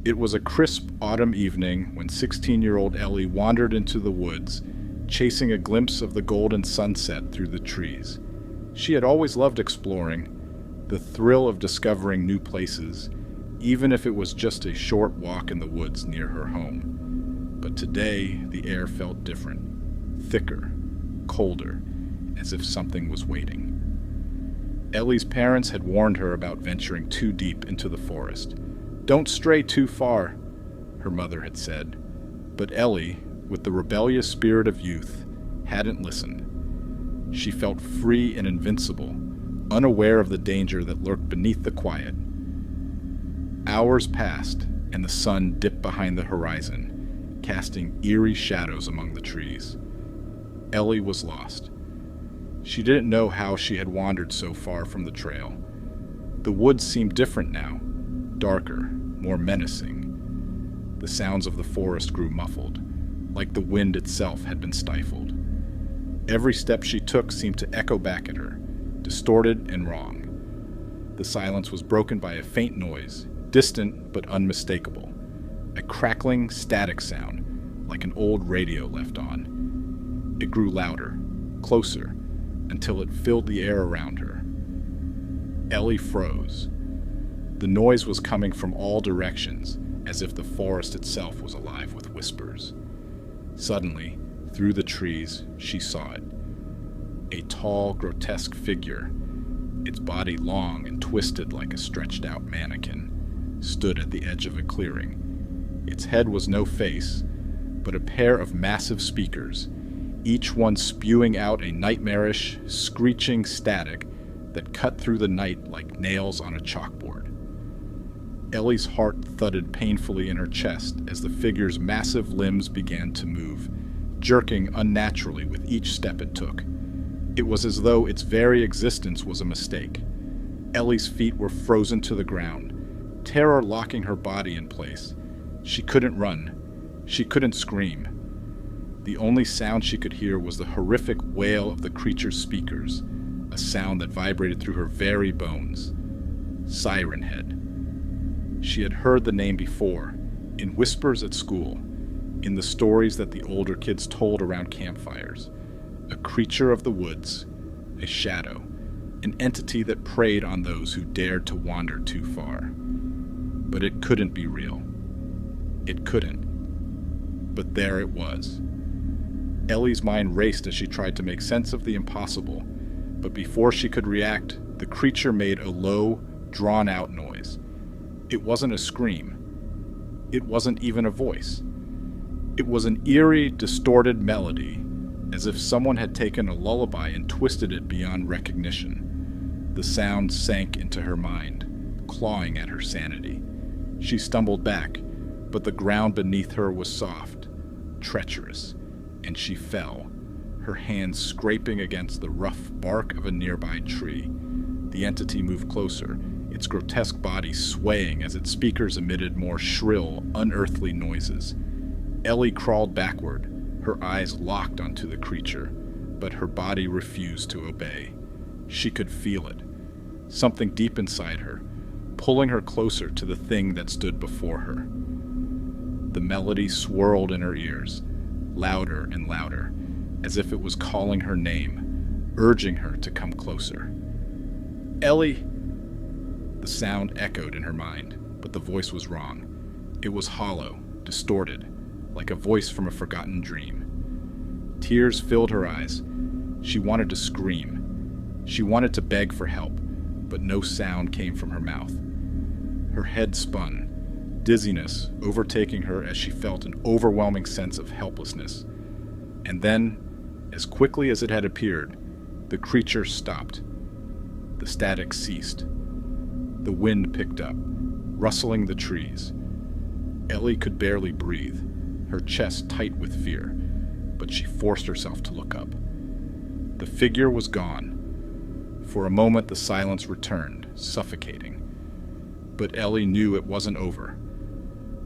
It was a crisp autumn evening when 16-year-old Ellie wandered into the woods, chasing a glimpse of the golden sunset through the trees. She had always loved exploring, the thrill of discovering new places, even if it was just a short walk in the woods near her home. But today, the air felt different, thicker, colder, as if something was waiting. Ellie's parents had warned her about venturing too deep into the forest. "Don't stray too far," her mother had said. But Ellie, with the rebellious spirit of youth, hadn't listened. She felt free and invincible, unaware of the danger that lurked beneath the quiet. Hours passed, and the sun dipped behind the horizon, casting eerie shadows among the trees. Ellie was lost. She didn't know how she had wandered so far from the trail. The woods seemed different now, darker, more menacing. The sounds of the forest grew muffled, like the wind itself had been stifled. Every step she took seemed to echo back at her, distorted and wrong. The silence was broken by a faint noise, distant but unmistakable, a crackling, static sound, like an old radio left on. It grew louder, closer, until it filled the air around her. Ellie froze. The noise was coming from all directions, as if the forest itself was alive with whispers. Suddenly, through the trees, she saw it. A tall, grotesque figure, its body long and twisted like a stretched-out mannequin, stood at the edge of a clearing. Its head was no face, but a pair of massive speakers, each one spewing out a nightmarish, screeching static that cut through the night like nails on a chalkboard. Ellie's heart thudded painfully in her chest as the figure's massive limbs began to move, jerking unnaturally with each step it took. It was as though its very existence was a mistake. Ellie's feet were frozen to the ground, terror locking her body in place. She couldn't run. She couldn't scream. The only sound she could hear was the horrific wail of the creature's speakers, a sound that vibrated through her very bones. Siren head. She had heard the name before, in whispers at school, in the stories that the older kids told around campfires. A creature of the woods, a shadow, an entity that preyed on those who dared to wander too far. But it couldn't be real. It couldn't. But there it was. Ellie's mind raced as she tried to make sense of the impossible, but before she could react, the creature made a low, drawn-out noise. It wasn't a scream. It wasn't even a voice. It was an eerie, distorted melody, as if someone had taken a lullaby and twisted it beyond recognition. The sound sank into her mind, clawing at her sanity. She stumbled back, but the ground beneath her was soft, treacherous, and she fell, her hands scraping against the rough bark of a nearby tree. The entity moved closer, its grotesque body swaying as its speakers emitted more shrill, unearthly noises. Ellie crawled backward, her eyes locked onto the creature, but her body refused to obey. She could feel it, something deep inside her, pulling her closer to the thing that stood before her. The melody swirled in her ears, louder and louder, as if it was calling her name, urging her to come closer. "Ellie!" The sound echoed in her mind, but the voice was wrong. It was hollow, distorted, like a voice from a forgotten dream. Tears filled her eyes. She wanted to scream. She wanted to beg for help, but no sound came from her mouth. Her head spun, dizziness overtaking her as she felt an overwhelming sense of helplessness. And then, as quickly as it had appeared, the creature stopped. The static ceased. The wind picked up, rustling the trees. Ellie could barely breathe, her chest tight with fear, but she forced herself to look up. The figure was gone. For a moment the silence returned, suffocating. But Ellie knew it wasn't over.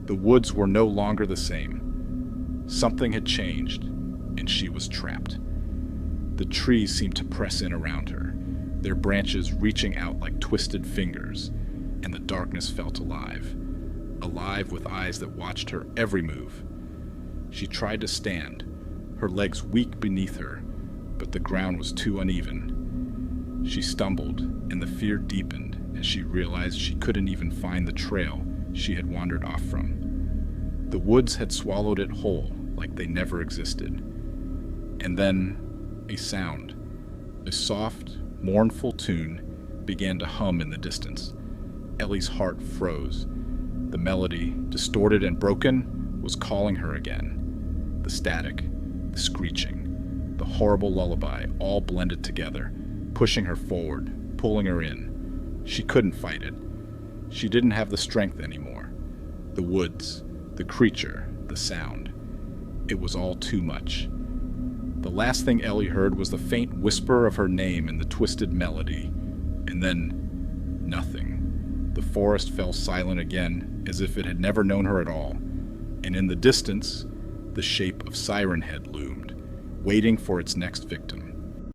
The woods were no longer the same. Something had changed, and she was trapped. The trees seemed to press in around her, their branches reaching out like twisted fingers, and the darkness felt alive, alive with eyes that watched her every move. She tried to stand, her legs weak beneath her, but the ground was too uneven. She stumbled, and the fear deepened as she realized she couldn't even find the trail she had wandered off from. The woods had swallowed it whole, like they never existed. And then, a sound, a soft, mournful tune, began to hum in the distance. Ellie's heart froze. The melody, distorted and broken, was calling her again. The static, the screeching, the horrible lullaby all blended together, pushing her forward, pulling her in. She couldn't fight it. She didn't have the strength anymore. The woods, the creature, the sound. It was all too much. The last thing Ellie heard was the faint whisper of her name in the twisted melody, and then nothing. The forest fell silent again, as if it had never known her at all, and in the distance, the shape of Siren had loomed, waiting for its next victim.